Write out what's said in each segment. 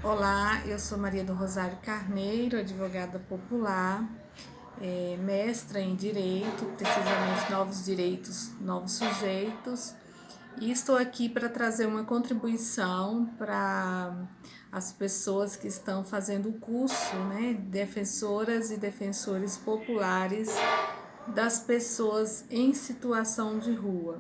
Olá, eu sou Maria do Rosário Carneiro, advogada popular, mestra em Direito, precisamente Novos Direitos, Novos Sujeitos, e estou aqui para trazer uma contribuição para as pessoas que estão fazendo o curso, né, defensoras e defensores populares das pessoas em situação de rua,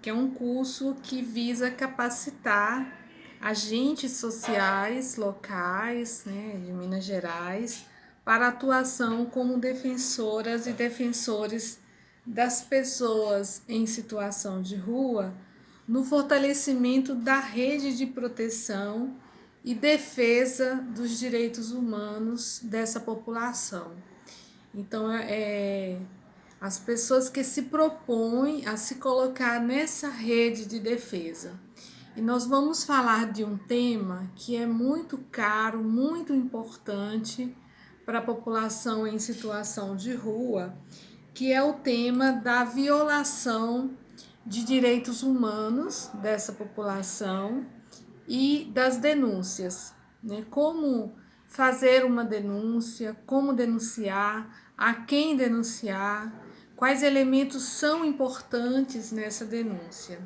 que é um curso que visa capacitar agentes sociais locais, né, de Minas Gerais, para atuação como defensoras e defensores das pessoas em situação de rua, no fortalecimento da rede de proteção e defesa dos direitos humanos dessa população. Então, as pessoas que se propõem a se colocar nessa rede de defesa. E nós vamos falar de um tema que é muito caro, muito importante para a população em situação de rua, que é o tema da violação de direitos humanos dessa população e das denúncias, né? Como fazer uma denúncia, como denunciar, a quem denunciar, quais elementos são importantes nessa denúncia.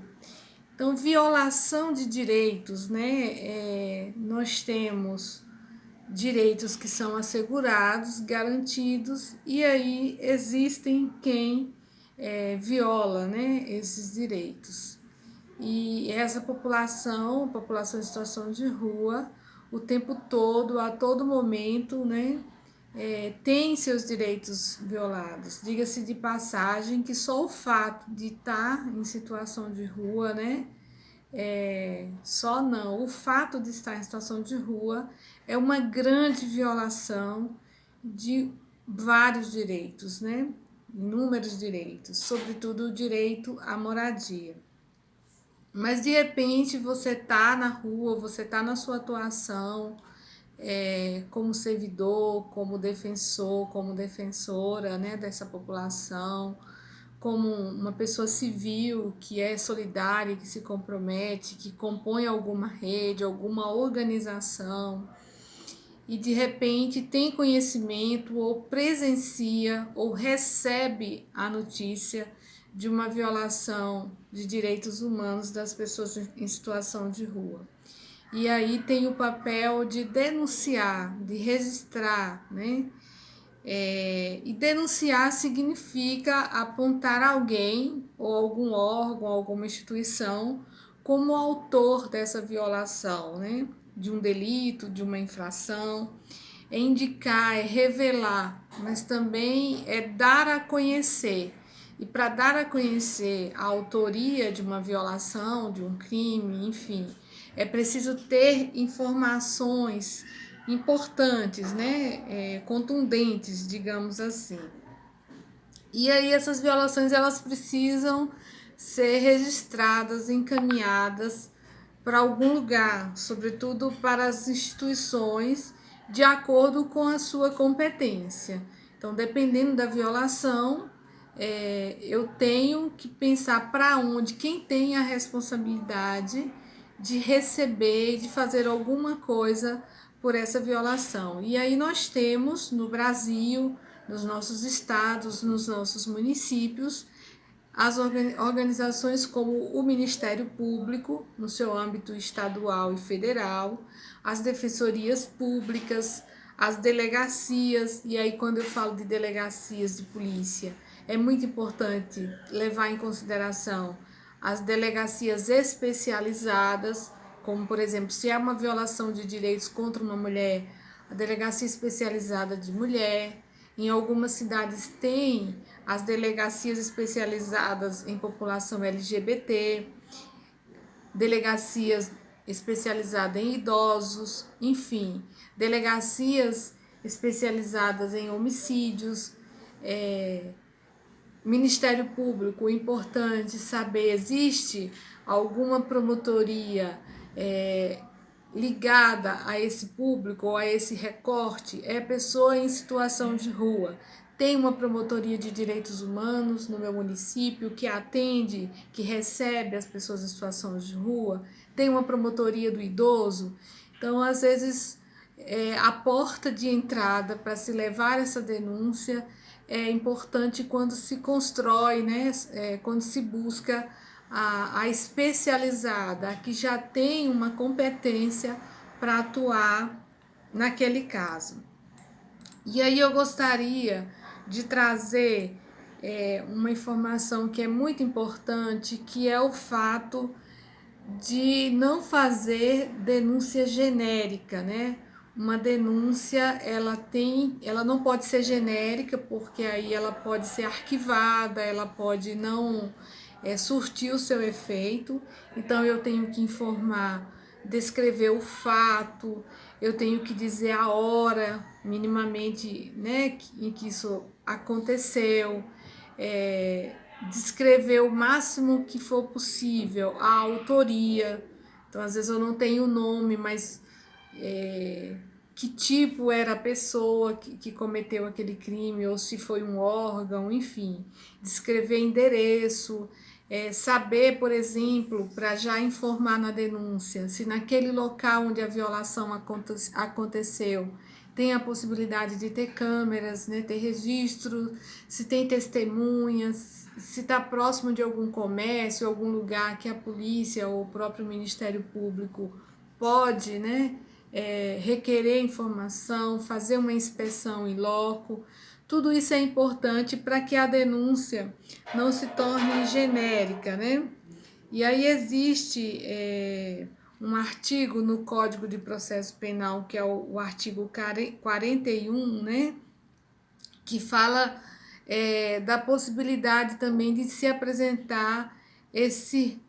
Então, violação de direitos, né? Nós temos direitos que são assegurados, garantidos, e aí existem quem viola, né, esses direitos. E essa população em situação de rua, o tempo todo, a todo momento, né, tem seus direitos violados. Diga-se de passagem que só o fato de estar em situação de rua, né, o fato de estar em situação de rua é uma grande violação de vários direitos, né, inúmeros direitos, sobretudo o direito à moradia. Mas de repente você tá na rua, você tá na sua atuação, como servidor, como defensor, como defensora, né, dessa população, como uma pessoa civil que é solidária, que se compromete, que compõe alguma rede, alguma organização, e de repente tem conhecimento ou presencia ou recebe a notícia de uma violação de direitos humanos das pessoas em situação de rua. E aí tem o papel de denunciar, de registrar, né? E denunciar significa apontar alguém ou algum órgão, alguma instituição como autor dessa violação, né? De um delito, de uma infração. É indicar, é revelar, mas também é dar a conhecer. E para dar a conhecer a autoria de uma violação, de um crime, enfim, é preciso ter informações importantes, né, contundentes, digamos assim. E aí essas violações elas precisam ser registradas, encaminhadas para algum lugar, sobretudo para as instituições, de acordo com a sua competência. Então, dependendo da violação, eu tenho que pensar para onde, quem tem a responsabilidade de receber, de fazer alguma coisa por essa violação. E aí nós temos no Brasil, nos nossos estados, nos nossos municípios, as organizações como o Ministério Público, no seu âmbito estadual e federal, as defensorias públicas, as delegacias, e aí quando eu falo de delegacias de polícia, é muito importante levar em consideração as delegacias especializadas, como por exemplo, se há uma violação de direitos contra uma mulher, a delegacia especializada de mulher. Em algumas cidades tem as delegacias especializadas em população LGBT, delegacias especializadas em idosos, enfim, delegacias especializadas em homicídios, Ministério Público, importante saber, existe alguma promotoria ligada a esse público ou a esse recorte é pessoa em situação de rua. Tem uma promotoria de direitos humanos no meu município que atende, que recebe as pessoas em situação de rua. Tem uma promotoria do idoso. Então, às vezes, a porta de entrada para se levar essa denúncia é importante quando se constrói, né? Quando se busca a especializada, a que já tem uma competência para atuar naquele caso. E aí eu gostaria de trazer uma informação que é muito importante, que é o fato de não fazer denúncia genérica, né? Uma denúncia, ela não pode ser genérica, porque aí ela pode ser arquivada, ela pode não surtir o seu efeito. Então eu tenho que informar, descrever o fato, eu tenho que dizer a hora, minimamente, né, em que isso aconteceu, descrever o máximo que for possível a autoria. Então, às vezes eu não tenho o nome, mas que tipo era a pessoa que cometeu aquele crime, ou se foi um órgão, enfim. Descrever endereço, saber, por exemplo, para já informar na denúncia, se naquele local onde a violação aconteceu tem a possibilidade de ter câmeras, né, ter registro, se tem testemunhas, se está próximo de algum comércio, algum lugar que a polícia ou o próprio Ministério Público pode, né, requerer informação, fazer uma inspeção em loco. Tudo isso é importante para que a denúncia não se torne genérica, né? E aí existe um artigo no Código de Processo Penal, que é o artigo 41, né? Que fala da possibilidade também de se apresentar esse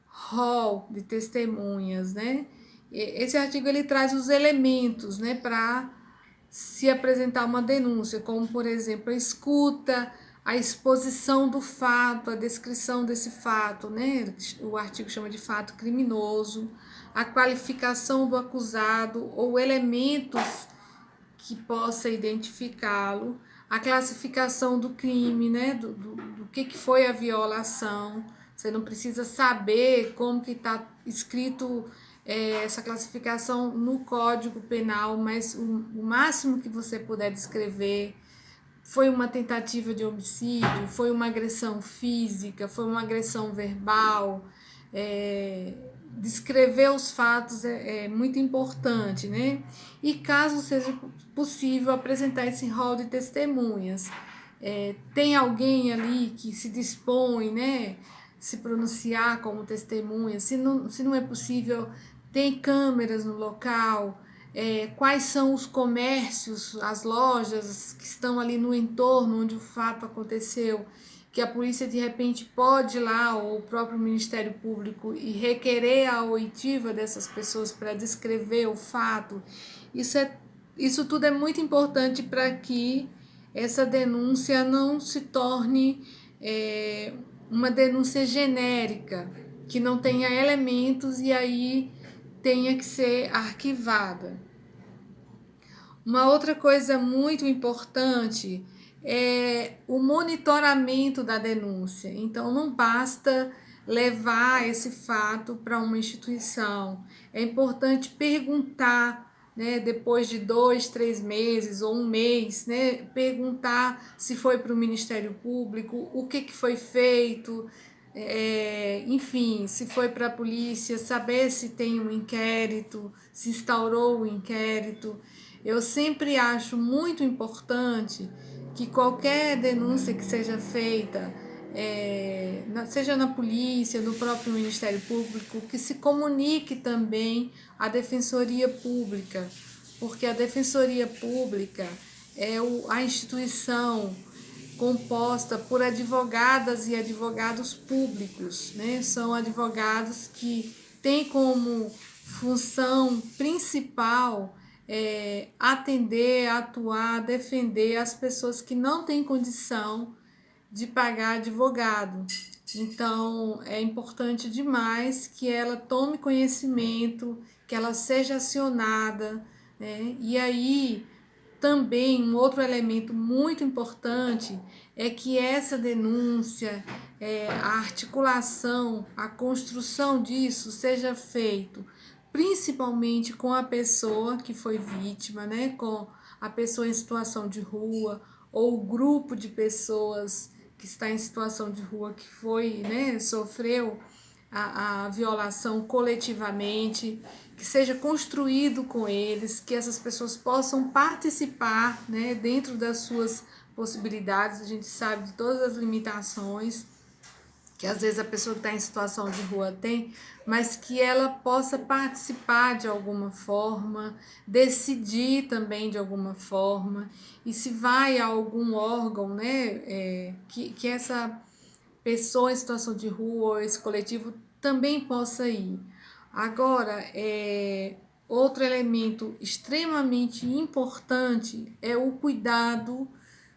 rol de testemunhas, né? Esse artigo ele traz os elementos, né, para se apresentar uma denúncia, como por exemplo a escuta, a exposição do fato, a descrição desse fato, né? O artigo chama de fato criminoso, a qualificação do acusado ou elementos que possa identificá-lo, a classificação do crime, né? Do que foi a violação. Você não precisa saber como que está escrito essa classificação no Código Penal, mas o máximo que você puder descrever. Foi uma tentativa de homicídio, foi uma agressão física, foi uma agressão verbal. Descrever os fatos é muito importante, né? E caso seja possível apresentar esse rol de testemunhas, tem alguém ali que se dispõe, né, se pronunciar como testemunha, se não é possível, tem câmeras no local, quais são os comércios, as lojas que estão ali no entorno onde o fato aconteceu, que a polícia de repente pode ir lá, ou o próprio Ministério Público, e requerer a oitiva dessas pessoas para descrever o fato. Isso tudo é muito importante para que essa denúncia não se torne uma denúncia genérica, que não tenha elementos e aí tenha que ser arquivada. Uma outra coisa muito importante é o monitoramento da denúncia. Então, não basta levar esse fato para uma instituição. É importante perguntar, né, depois de 2, 3 meses ou um mês, né, perguntar se foi para o Ministério Público, o que foi feito, enfim, se foi para a polícia, saber se tem um inquérito, se instaurou o inquérito. Eu sempre acho muito importante que qualquer denúncia que seja feita, seja na polícia, no próprio Ministério Público, que se comunique também à Defensoria Pública, porque a Defensoria Pública é a instituição composta por advogadas e advogados públicos, né? São advogados que têm como função principal atender, atuar, defender as pessoas que não têm condição de pagar advogado. Então, é importante demais que ela tome conhecimento, que ela seja acionada, né? E aí, também um outro elemento muito importante é que essa denúncia, a articulação, a construção disso seja feito principalmente com a pessoa que foi vítima, né? Com a pessoa em situação de rua ou o grupo de pessoas que está em situação de rua que foi, né, sofreu a violação coletivamente, que seja construído com eles, que essas pessoas possam participar, né, dentro das suas possibilidades. A gente sabe de todas as limitações que às vezes a pessoa que está em situação de rua tem, mas que ela possa participar de alguma forma, decidir também de alguma forma, e se vai a algum órgão, né, que essa pessoa em situação de rua ou esse coletivo também possa ir. Agora, outro elemento extremamente importante é o cuidado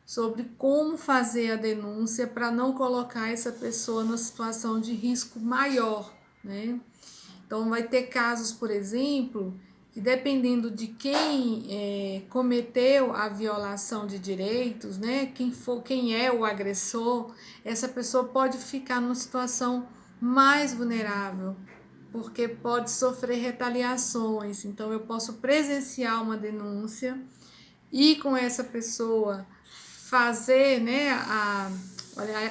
sobre como fazer a denúncia para não colocar essa pessoa numa situação de risco maior, né? Então, vai ter casos, por exemplo, que dependendo de quem cometeu a violação de direitos, né, quem é o agressor, essa pessoa pode ficar numa situação mais vulnerável, porque pode sofrer retaliações. Então, eu posso presenciar uma denúncia e com essa pessoa fazer, né,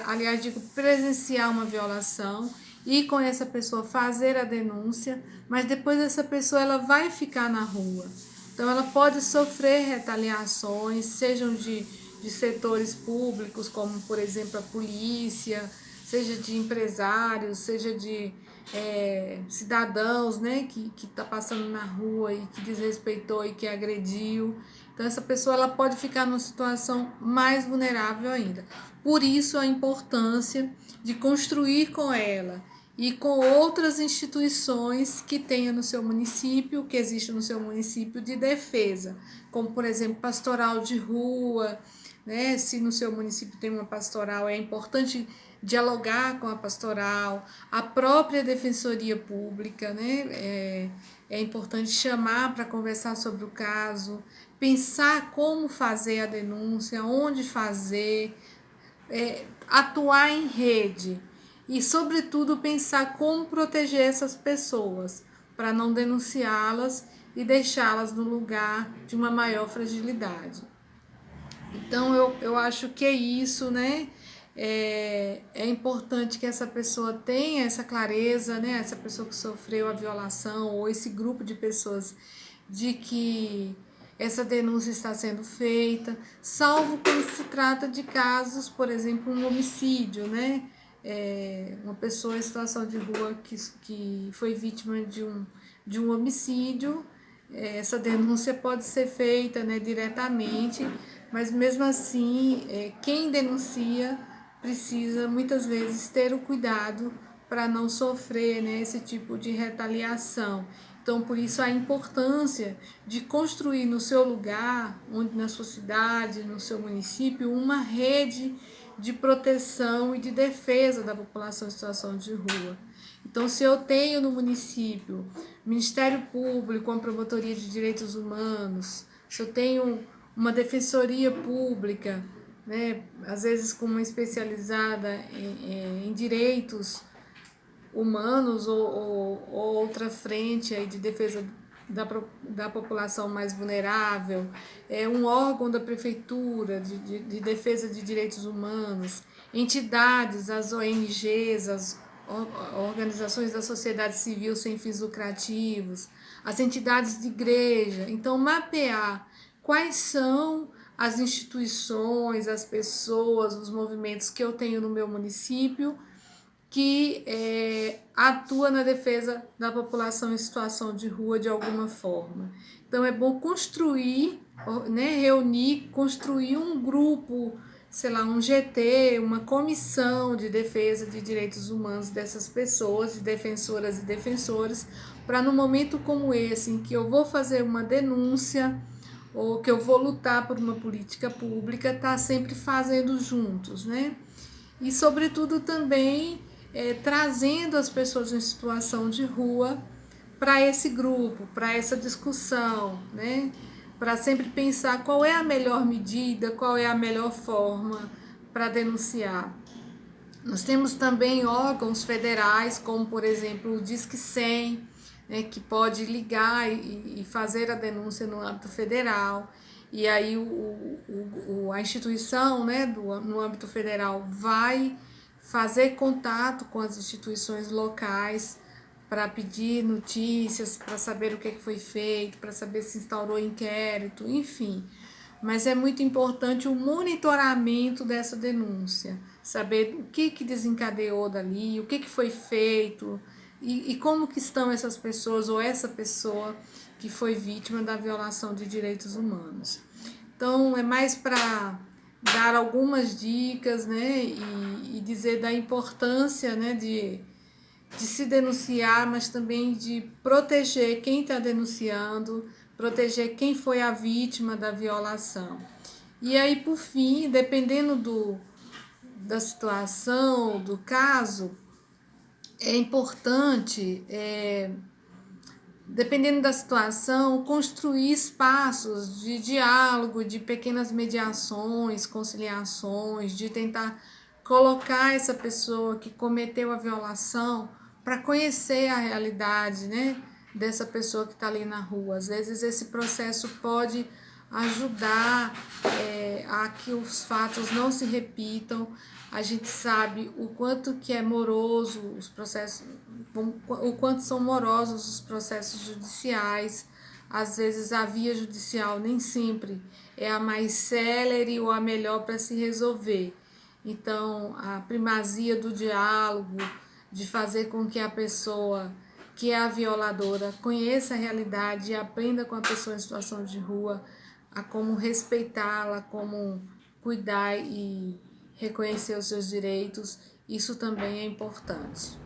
aliás, digo, presenciar uma violação e com essa pessoa fazer a denúncia, mas depois essa pessoa ela vai ficar na rua. Então ela pode sofrer retaliações, sejam de setores públicos, como por exemplo a polícia, seja de empresários, seja de cidadãos, né, que tá passando na rua e que desrespeitou e que agrediu. Então essa pessoa ela pode ficar numa situação mais vulnerável ainda. Por isso a importância de construir com ela e com outras instituições que tenha no seu município, que existe no seu município de defesa, como por exemplo pastoral de rua, né? Se no seu município tem uma pastoral, é importante dialogar com a pastoral, a própria defensoria pública, né? É importante chamar para conversar sobre o caso, pensar como fazer a denúncia, onde fazer, atuar em rede e, sobretudo, pensar como proteger essas pessoas para não denunciá-las e deixá-las no lugar de uma maior fragilidade. Então, eu acho que é isso, né? É importante que essa pessoa tenha essa clareza, né? Essa pessoa que sofreu a violação ou esse grupo de pessoas de que essa denúncia está sendo feita, salvo quando se trata de casos, por exemplo, um homicídio, né? Uma pessoa em situação de rua que foi vítima de um homicídio, essa denúncia pode ser feita, né, diretamente, mas mesmo assim, quem denuncia precisa muitas vezes ter o cuidado para não sofrer, né, esse tipo de retaliação. Então, por isso a importância de construir no seu lugar, onde na sua cidade, no seu município, uma rede de proteção e de defesa da população em situação de rua. Então, se eu tenho no município Ministério Público, uma promotoria de direitos humanos, se eu tenho uma defensoria pública, né, às vezes com uma especializada em direitos humanos ou outra frente aí de defesa da população mais vulnerável, um órgão da prefeitura de defesa de direitos humanos, entidades, as ONGs, as organizações da sociedade civil sem fins lucrativos, as entidades de igreja. Então, mapear quais são as instituições, as pessoas, os movimentos que eu tenho no meu município que atua na defesa da população em situação de rua de alguma forma. Então é bom construir, né, reunir, construir um grupo, sei lá, um GT, uma comissão de defesa de direitos humanos dessas pessoas, de defensoras e defensores, para no momento como esse, em que eu vou fazer uma denúncia ou que eu vou lutar por uma política pública, estar sempre fazendo juntos, né? E sobretudo também trazendo as pessoas em situação de rua para esse grupo, para essa discussão, né? Para sempre pensar qual é a melhor medida, qual é a melhor forma para denunciar. Nós temos também órgãos federais, como por exemplo o Disque 100, né, que pode ligar e fazer a denúncia no âmbito federal. E aí a instituição, né, no âmbito federal vai fazer contato com as instituições locais para pedir notícias, para saber o que foi feito, para saber se instaurou inquérito, enfim. Mas é muito importante o monitoramento dessa denúncia, saber o que desencadeou dali, o que foi feito e como que estão essas pessoas ou essa pessoa que foi vítima da violação de direitos humanos. Então, é mais para dar algumas dicas, né, e dizer da importância, né, de se denunciar, mas também de proteger quem está denunciando, proteger quem foi a vítima da violação. E aí, por fim, dependendo da situação, do caso, é importante, dependendo da situação, construir espaços de diálogo, de pequenas mediações, conciliações, de tentar colocar essa pessoa que cometeu a violação para conhecer a realidade, né, dessa pessoa que está ali na rua. Às vezes esse processo pode ajudar a que os fatos não se repitam. A gente sabe o quanto que é moroso os processos, o quanto são morosos os processos judiciais. Às vezes a via judicial nem sempre é a mais célere ou a melhor para se resolver. Então, a primazia do diálogo, de fazer com que a pessoa que é a violadora conheça a realidade e aprenda com a pessoa em situação de rua a como respeitá-la, como cuidar e reconhecer os seus direitos, isso também é importante.